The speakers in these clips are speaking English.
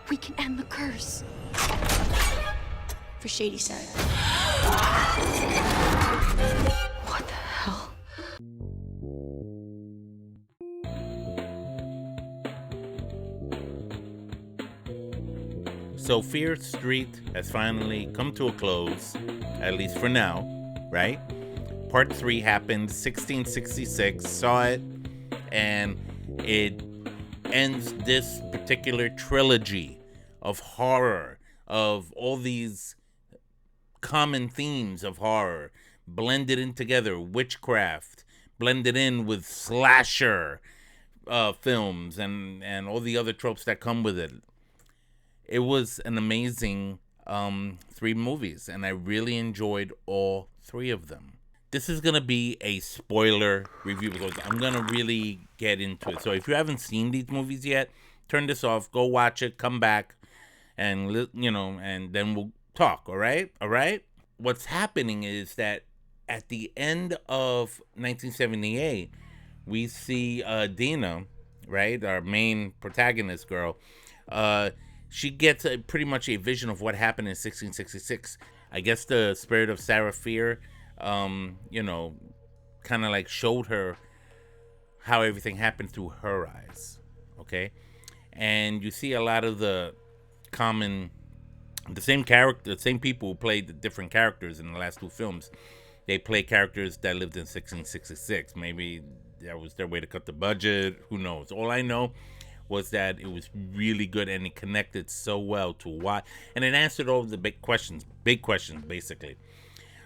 we can end the curse. For Shady Side. What the hell? So Fear Street has finally come to a close, at least for now, right? Part 3 happened 1666, saw it, and it ends this particular trilogy of horror, of all these common themes of horror, blended in together, witchcraft, blended in with slasher films and all the other tropes that come with it. It was an amazing 3 movies, and I really enjoyed all 3 of them. This is going to be a spoiler review because I'm going to really get into it. So if you haven't seen these movies yet, turn this off, go watch it, come back, and and then we'll talk, all right? All right? What's happening is that at the end of 1978, we see Dina, right, our main protagonist girl. She gets pretty much a vision of what happened in 1666. I guess the spirit of Sarah Fear, kind of like showed her how everything happened through her eyes. Okay, and you see a lot of the same people who played the different characters in the last 2 films. They play characters that lived in 1666. Maybe that was their way to cut the budget. Who knows? All I know was that it was really good and it connected so well to why, and it answered all the big questions basically.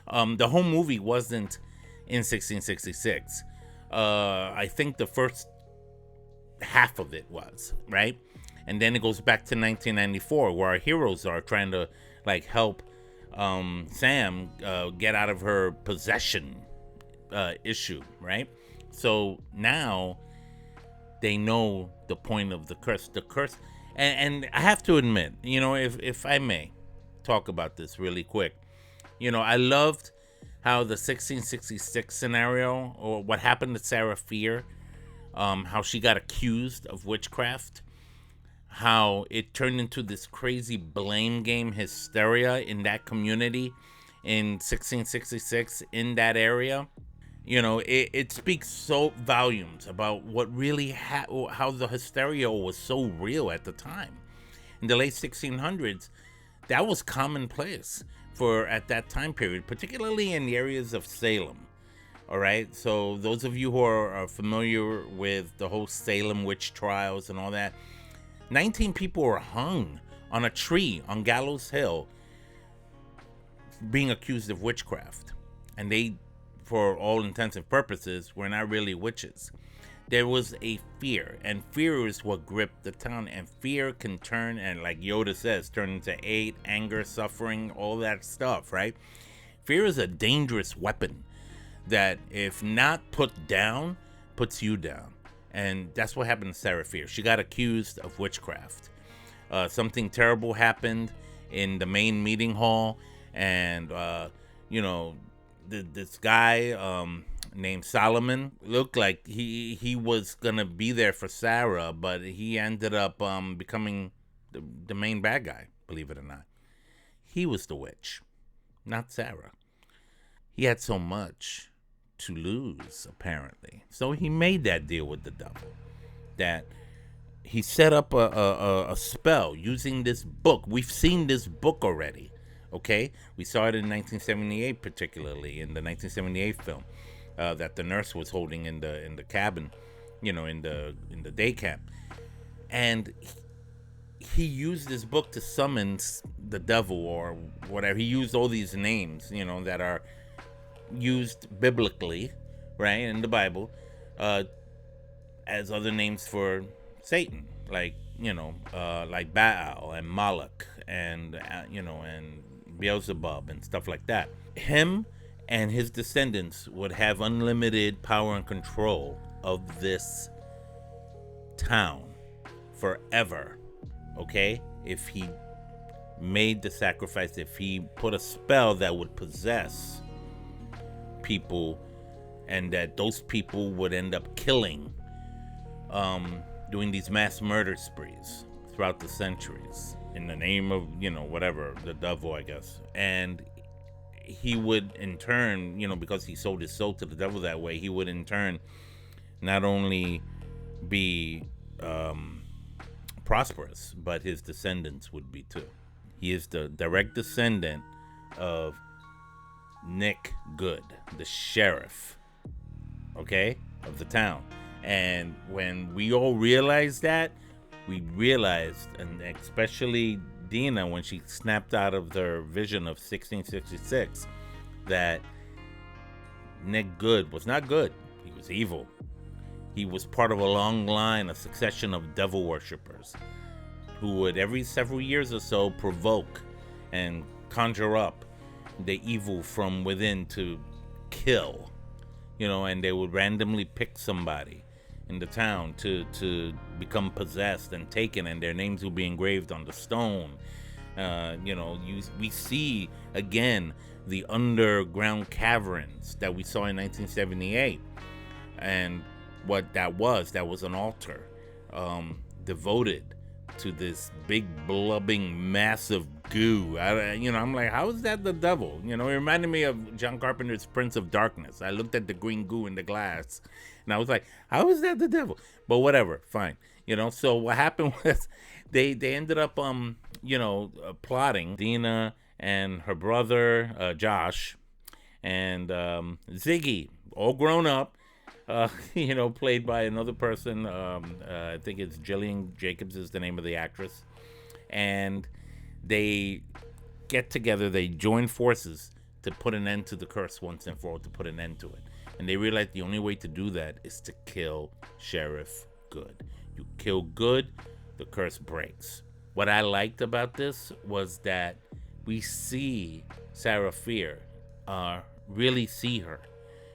The whole movie wasn't in 1666. I think the first half of it was, right? And then it goes back to 1994 where our heroes are trying to like help Sam get out of her possession issue, right? So now they know the point of the curse. And I have to admit, if I may talk about this really quick, I loved how the 1666 scenario, or what happened to Sarah Fear, how she got accused of witchcraft, how it turned into this crazy blame game hysteria in that community in 1666 in that area. It speaks so volumes about what really how the hysteria was so real at the time. In the late 1600s, that was commonplace for at that time period, particularly in the areas of Salem. All right, so those of you who are familiar with the whole Salem witch trials and all that, 19 people were hung on a tree on Gallows Hill being accused of witchcraft. And they, for all intents and purposes, were not really witches. There was a fear, and fear is what gripped the town. And fear can turn, and like Yoda says, turn into hate, anger, suffering, all that stuff, right? Fear is a dangerous weapon that, if not put down, puts you down. And that's what happened to Sarah Fear. She got accused of witchcraft. Something terrible happened in the main meeting hall, and this guy named Solomon looked like he was gonna be there for Sarah, but he ended up becoming the main bad guy. Believe it or not, he was the witch, not Sarah. He had so much to lose, apparently, so he made that deal with the devil, that he set up a spell using this book. We've seen this book already. Okay, we saw it in 1978, particularly in the 1978 film that the nurse was holding in the cabin, in the day camp, and he used this book to summon the devil or whatever. He used all these names, that are used biblically, right, in the Bible, as other names for Satan, like like Baal and Moloch and and Beelzebub and stuff like that. Him and his descendants would have unlimited power and control of this town forever, okay? If he made the sacrifice, if he put a spell that would possess people, and that those people would end up killing, doing these mass murder sprees, throughout the centuries in the name of, whatever, the devil, I guess. And he would in turn, because he sold his soul to the devil that way, he would in turn not only be prosperous, but his descendants would be too. He is the direct descendant of Nick Good, the sheriff, okay, of the town. And when we all realized that, we realized, and especially Dina, when she snapped out of their vision of 1666, that Nick Good was not good. He was evil. He was part of a long line, a succession of devil worshippers who would every several years or so provoke and conjure up the evil from within to kill, and they would randomly pick somebody in the town to become possessed and taken, and their names will be engraved on the stone. We see again the underground caverns that we saw in 1978, and what that was an altar devoted to this big blubbing massive goo. I'm like, how is that the devil? It reminded me of John Carpenter's Prince of Darkness. I looked at the green goo in the glass and I was like, how is that the devil? But whatever, fine. So what happened was they ended up plotting. Dina and her brother Josh and Ziggy, all grown up, played by another person. I think it's Jillian Jacobs is the name of the actress. And they get together, they join forces to put an end to the curse once and for all, to put an end to it. And they realize the only way to do that is to kill Sheriff Good. You kill Good, the curse breaks. What I liked about this was that we see Sarah Fier, really see her,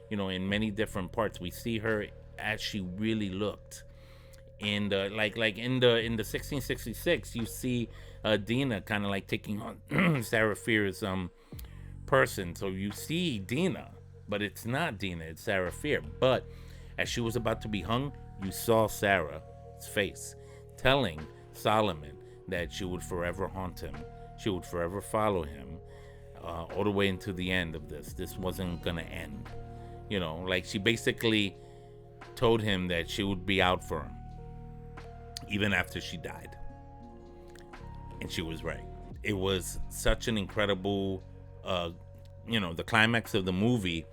in many different parts. We see her as she really looked. In the in the 1666, you see Dina kind of like taking on Sarah Fier's person. So you see Dina, but it's not Dina, it's Sarah Fier. But as she was about to be hung, you saw Sarah's face telling Solomon that she would forever haunt him, she would forever follow him, all the way into the end of this. This wasn't gonna end. She basically told him that she would be out for him even after she died. And she was right. It was such an incredible, the climax of the movie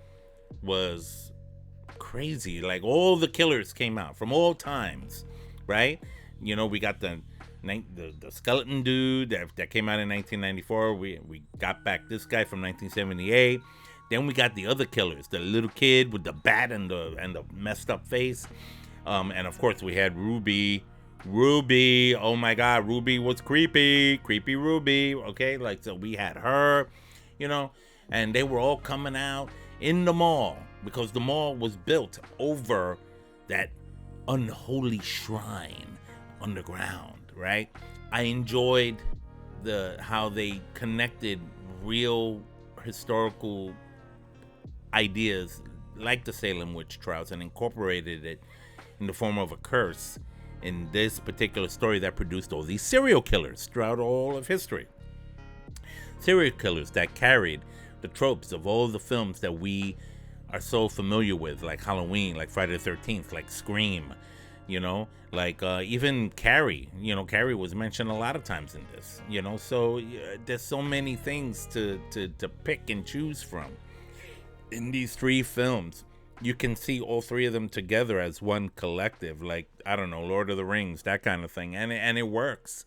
was crazy. Like, all the killers came out from all times, right? We got the skeleton dude that came out in 1994. We got back this guy from 1978. Then we got the other killers, the little kid with the bat and the messed up face. And of course we had Ruby. Oh my God, Ruby was creepy Ruby. Okay, so we had her, and they were all coming out in the mall because the mall was built over that unholy shrine underground, right? I enjoyed how they connected real historical ideas like the Salem witch trials and incorporated it in the form of a curse in this particular story that produced all these serial killers throughout all of history. Serial killers that carried the tropes of all the films that we are so familiar with, like Halloween, like Friday the 13th, like Scream, even Carrie. Carrie was mentioned a lot of times in this, so there's so many things to pick and choose from. In these three films, you can see all three of them together as one collective, like, I don't know, Lord of the Rings, that kind of thing. And it works.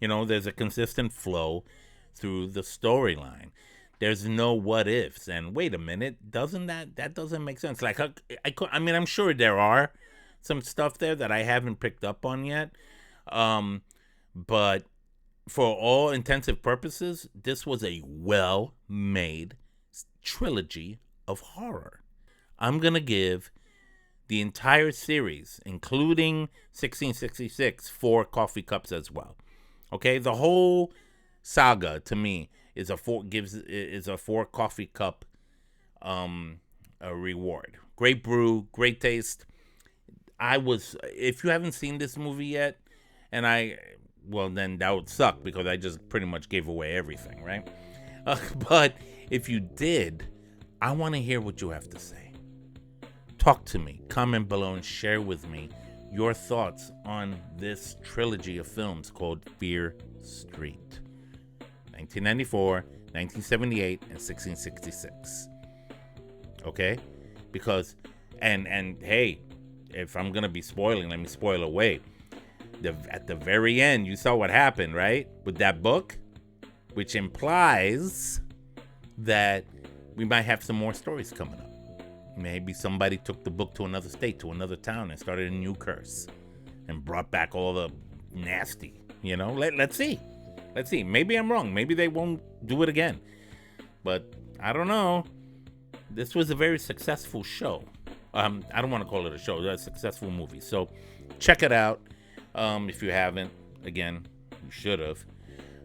There's a consistent flow through the storyline. There's no what ifs. And wait a minute, that doesn't make sense. Like, I'm sure there are some stuff there that I haven't picked up on yet. But for all intensive purposes, this was a well-made trilogy of horror. I'm going to give the entire series, including 1666, 4 coffee cups as well. Okay? The whole saga, to me, is a 4 coffee cup a reward. Great brew, great taste. If you haven't seen this movie yet, and I well, then that would suck because I just pretty much gave away everything, right? But if you did, I want to hear what you have to say. Talk to me, comment below, and share with me your thoughts on this trilogy of films called Fear Street. 1994, 1978, and 1666. Okay? Because, and hey, if I'm going to be spoiling, let me spoil away. At the very end, you saw what happened, right? With that book, which implies that we might have some more stories coming up. Maybe somebody took the book to another state, to another town, and started a new curse and brought back all the nasty, you know? Let's see. Let's see. Maybe I'm wrong. Maybe they won't do it again. But I don't know. This was a very successful show. I don't want to call it a show. It's a successful movie. So check it out. If you haven't, again, you should have.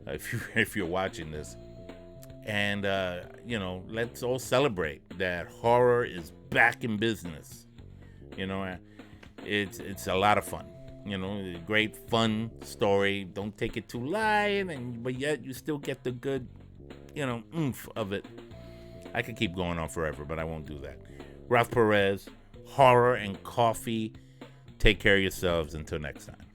If you're watching this. And, let's all celebrate that horror is back in business. It's a lot of fun. A great, fun story. Don't take it too light, but yet you still get the good, oomph of it. I could keep going on forever, but I won't do that. Ralph Perez, horror and coffee. Take care of yourselves. Until next time.